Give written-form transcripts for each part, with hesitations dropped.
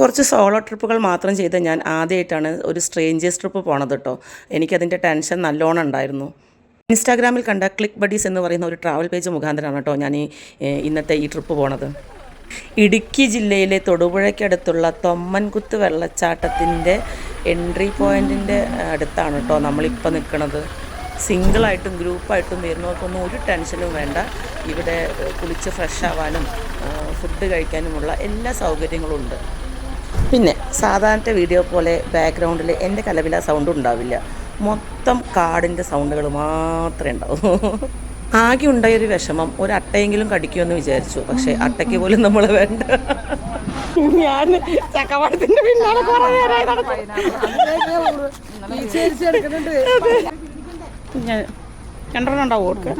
കുറച്ച് സോളോ ട്രിപ്പുകൾ മാത്രം ചെയ്ത് ഞാൻ ആദ്യമായിട്ടാണ് ഒരു സ്ട്രേഞ്ചേഴ്സ് ട്രിപ്പ് പോണത് കേട്ടോ. എനിക്കതിൻ്റെ ടെൻഷൻ നല്ലോണം ഉണ്ടായിരുന്നു. ഇൻസ്റ്റാഗ്രാമിൽ കണ്ട ക്ലിക്ക് ബഡീസ് എന്ന് പറയുന്ന ഒരു ട്രാവൽ പേജ് മുഖാന്തരമാണ് കേട്ടോ ഞാൻ ഇന്നത്തെ ഈ ട്രിപ്പ് പോണത്. ഇടുക്കി ജില്ലയിലെ തൊടുപുഴയ്ക്കടുത്തുള്ള തൊമ്മൻകുത്ത് വെള്ളച്ചാട്ടത്തിൻ്റെ എൻട്രി പോയിൻറ്റിൻ്റെ അടുത്താണ് കേട്ടോ നമ്മളിപ്പോൾ നിൽക്കുന്നത്. സിംഗിളായിട്ടും ഗ്രൂപ്പായിട്ടും വരുന്നവർക്കൊന്നും ഒരു ടെൻഷനും വേണ്ട. ഇവിടെ കുളിച്ച് ഫ്രഷ് ആവാനും ഫുഡ് കഴിക്കാനുമുള്ള എല്ലാ സൗകര്യങ്ങളും ഉണ്ട്. പിന്നെ സാധാരണ വീഡിയോ പോലെ ബാക്ക്ഗ്രൗണ്ടിൽ എൻ്റെ കലവില സൗണ്ട് ഉണ്ടാവില്ല. മൊത്തം കാടിൻ്റെ സൗണ്ടുകൾ മാത്രമേ ഉണ്ടാവൂ. ആകെ ഉണ്ടായൊരു വിഷമം ഒരു അട്ടയെങ്കിലും കടിക്കുമെന്ന് വിചാരിച്ചു. പക്ഷേ അട്ടയ്ക്ക് പോലും നമ്മൾ വേണ്ട. ഞാൻ ചക്കവാടത്തിൻ്റെ പിന്നാലെ കുറേ നേരമായി ഞാൻ രണ്ടെണ്ണം ഉണ്ടാവും ഓർക്ക്.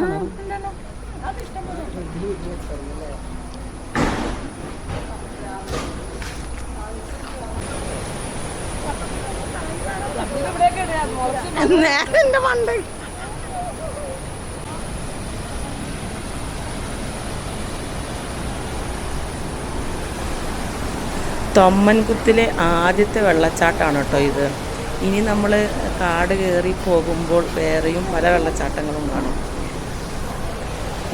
നേരെ മണ്ട തൊമ്മൻകുത്തിലെ ആദ്യത്തെ വെള്ളച്ചാട്ടമാണ് കേട്ടോ ഇത്. ഇനി നമ്മൾ കാട് കയറി പോകുമ്പോൾ വേറെയും പല വെള്ളച്ചാട്ടങ്ങളും കാണും.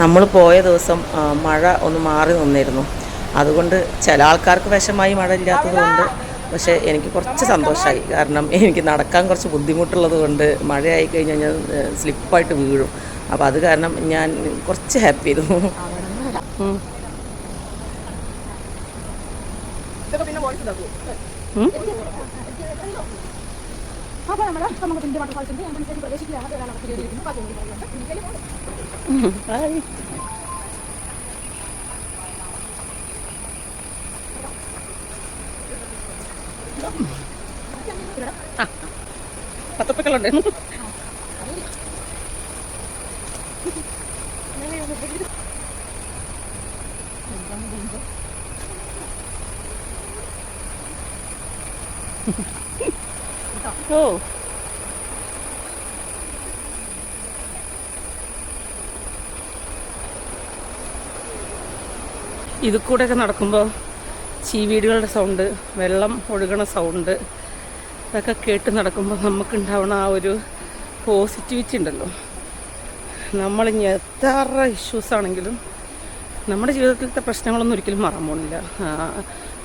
നമ്മൾ പോയ ദിവസം മഴ ഒന്ന് മാറി നിന്നിരുന്നു. അതുകൊണ്ട് ചില ആൾക്കാർക്ക് വിഷമായി മഴ ഇല്ലാത്തത് കൊണ്ട്. പക്ഷേ എനിക്ക് കുറച്ച് സന്തോഷമായി. കാരണം എനിക്ക് നടക്കാൻ കുറച്ച് ബുദ്ധിമുട്ടുള്ളത് കൊണ്ട് മഴയായി കഴിഞ്ഞാൽ ഞാൻ സ്ലിപ്പായിട്ട് വീഴും. അപ്പോൾ അത് കാരണം ഞാൻ കുറച്ച് ഹാപ്പി ആയിരുന്നു. പത്തപ്പക്കളുണ്ട്. ഓ ഇത് കൂടെയൊക്കെ നടക്കുമ്പോൾ ചീവീടുകളുടെ സൗണ്ട്, വെള്ളം ഒഴുകണ സൗണ്ട്, അതൊക്കെ കേട്ട് നടക്കുമ്പോൾ നമുക്കുണ്ടാവണ ആ ഒരു പോസിറ്റിവിറ്റി ഉണ്ടല്ലോ. നമ്മളിനി എത്ര ഇഷ്യൂസാണെങ്കിലും നമ്മുടെ ജീവിതത്തിലത്തെ പ്രശ്നങ്ങളൊന്നും ഒരിക്കലും മാറാൻ പോകുന്നില്ല.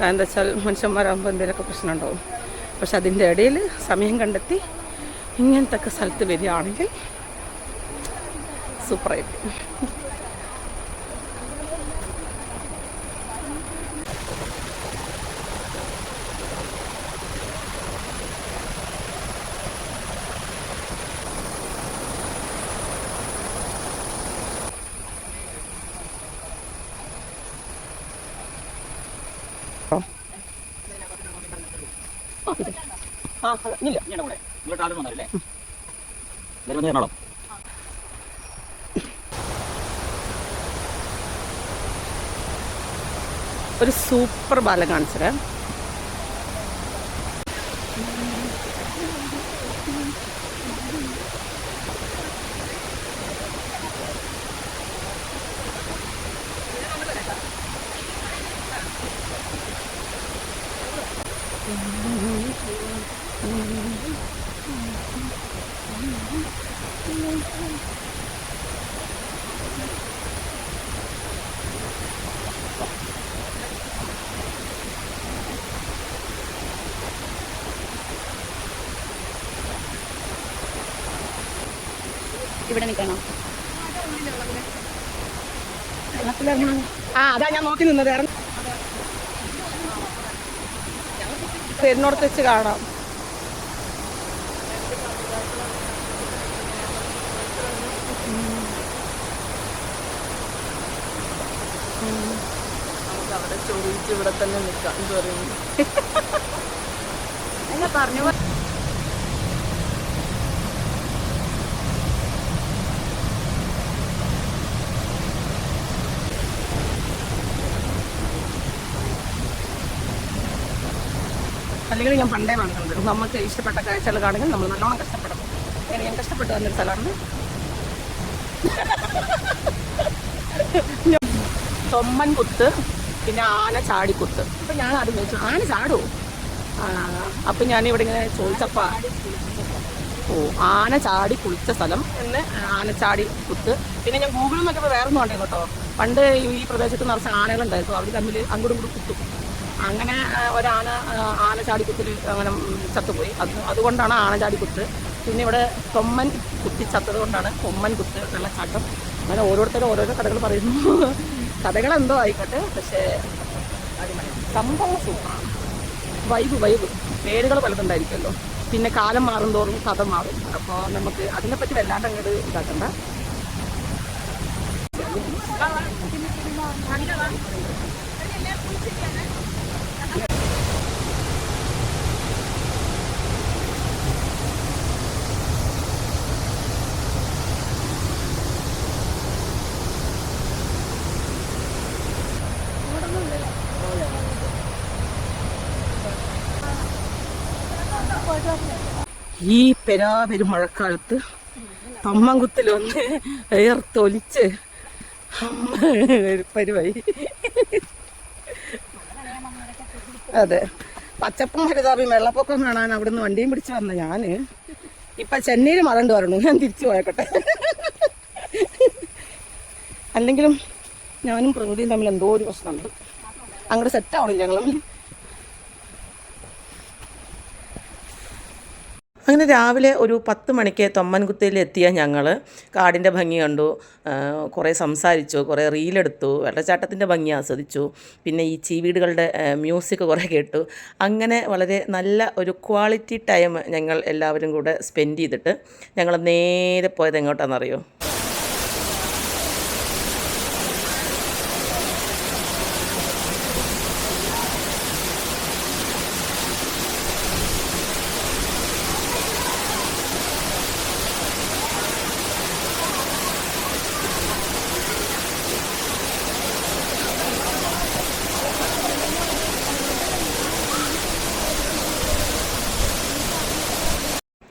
എന്താ വെച്ചാൽ മനുഷ്യന്മാരാകുമ്പോൾ എന്തെങ്കിലുമൊക്കെ പ്രശ്നം ഉണ്ടാവും. പക്ഷെ അതിൻ്റെ ഇടയിൽ സമയം കണ്ടെത്തി ഇങ്ങനത്തെ ഒക്കെ സ്ഥലത്ത് വരികയാണെങ്കിൽ സൂപ്പറായിട്ട്. ഒരു സൂപ്പർ ബാല കാണിച്ചത്. ഇവിടെ നിൽക്കണോ? ആ അതാ ഞാൻ നോക്കി നിന്നത്. വരുന്നോടത്ത് വെച്ച് കാണാം. നമുക്ക് അവിടെ ചോദിച്ച് ഇവിടെ തന്നെ നിൽക്കാം എന്ന് പറയുന്നു. എന്നാ പറഞ്ഞു അല്ലെങ്കിൽ ഞാൻ പണ്ടേ വാങ്ങുന്നത്. നമുക്ക് ഇഷ്ടപ്പെട്ട കാഴ്ചകൾ കാണുമെങ്കിൽ നമ്മൾ നല്ലോണം കഷ്ടപ്പെടണം. ഞാൻ കഷ്ടപ്പെട്ട് വന്നൊരു സ്ഥലമാണ് തൊമ്മൻകുത്ത് പിന്നെ ആന ചാടിക്കുത്ത്. അപ്പം ഞാൻ അത് ചോദിച്ചു, ആന ചാടുമോ? അപ്പം ഞാനിവിടെ ഇങ്ങനെ ചോദിച്ചപ്പോൾ ആന ചാടി കുളിച്ച സ്ഥലം എന്ന് ആനച്ചാടി കുത്ത്. പിന്നെ ഞാൻ ഗൂഗിളിൽ നോക്കിയപ്പോൾ വേറെ ഒന്നും ഉണ്ടെങ്കിൽ കേട്ടോ, പണ്ട് ഈ പ്രദേശത്ത് നിറച്ച ആനകളുണ്ടായിരുന്നു, അവർ തമ്മിൽ അങ്ങോട്ടും ഇങ്ങോട്ടും കുത്തും. അങ്ങനെ ആന ചാടിക്കുത്തിൽ അങ്ങനെ ചത്തുപോയി. അതുകൊണ്ടാണ് ആനചാടിക്കുത്ത്. പിന്നെ ഇവിടെ തൊമ്മൻ കുത്തി ചത്തത് കൊണ്ടാണ് കൊമ്മൻ കുത്ത് വെള്ളച്ചാട്ടം. അങ്ങനെ ഓരോരുത്തരും ഓരോരോ കഥകൾ പറയുന്നു. കഥകളെന്തോ ആയിക്കോട്ടെ, പക്ഷേ സംഭവം സൂപ്പറാണ്. വൈബ് പേരുകൾ പലതുണ്ടായിരിക്കുമല്ലോ. പിന്നെ കാലം മാറും തോറും കഥ മാറും. അപ്പോൾ നമുക്ക് അതിനെപ്പറ്റി വല്ലാണ്ട് അങ്ങോട്ട് ഇതാക്കണ്ട. ഈ പെരുമഴക്കാലത്ത് തമ്മൻകുത്തിൽ വന്ന് എയർത്തൊലിച്ച് പരിവായി. അതെ, പച്ചപ്പും ഹരിതാപയും വെള്ളപ്പൊക്കം കാണാൻ അവിടുന്ന് വണ്ടിയും പിടിച്ച് വന്ന ഞാൻ ഇപ്പം ചെന്നൈയിൽ മഴ ഉണ്ട് പറഞ്ഞു. ഞാൻ തിരിച്ചു പോയക്കട്ടെ. അല്ലെങ്കിലും ഞാനും പ്രകൃതിയും തമ്മിൽ എന്തോ ഒരു പ്രശ്നമുണ്ട്. അങ്ങോട്ട് സെറ്റാവണില്ല ഞങ്ങൾ. അങ്ങനെ രാവിലെ ഒരു 10 മണിക്ക് തൊമ്മൻകുത്തിയിൽ എത്തിയ ഞങ്ങൾ കാടിൻ്റെ ഭംഗി കണ്ടു, കുറേ സംസാരിച്ചു, കുറേ റീലെടുത്തു, വെള്ളച്ചാട്ടത്തിൻ്റെ ഭംഗി ആസ്വദിച്ചു. പിന്നെ ഈ ചീവീടുകളുടെ മ്യൂസിക് കുറേ കേട്ടു. അങ്ങനെ വളരെ നല്ല ഒരു ക്വാളിറ്റി ടൈം ഞങ്ങൾ എല്ലാവരും കൂടെ സ്പെൻഡ് ചെയ്തിട്ട് ഞങ്ങൾ നേരെ പോയത് എങ്ങോട്ടാണെന്നറിയോ?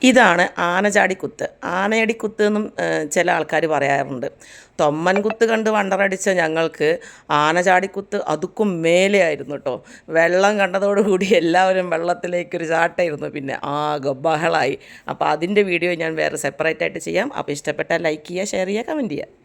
ഇതാണ് ആനചാടിക്കുത്ത്. ആനയടിക്കുത്ത് എന്നും ചില ആൾക്കാർ പറയാറുണ്ട്. തൊമ്മൻകുത്ത് കണ്ട് വണ്ടറടിച്ച ഞങ്ങൾക്ക് ആനചാടിക്കുത്ത് അതുക്കും മേലെയായിരുന്നു കേട്ടോ. വെള്ളം കണ്ടതോടുകൂടി എല്ലാവരും വെള്ളത്തിലേക്കൊരു ചാട്ടമായിരുന്നു. പിന്നെ ആകെ ബഹളമായി. അപ്പോൾ അതിൻ്റെ വീഡിയോ ഞാൻ വേറെ സെപ്പറേറ്റ് ആയിട്ട് ചെയ്യാം. അപ്പോൾ ഇഷ്ടപ്പെട്ടാൽ ലൈക്ക് ചെയ്യുക, ഷെയർ ചെയ്യുക, കമൻറ്റ് ചെയ്യുക.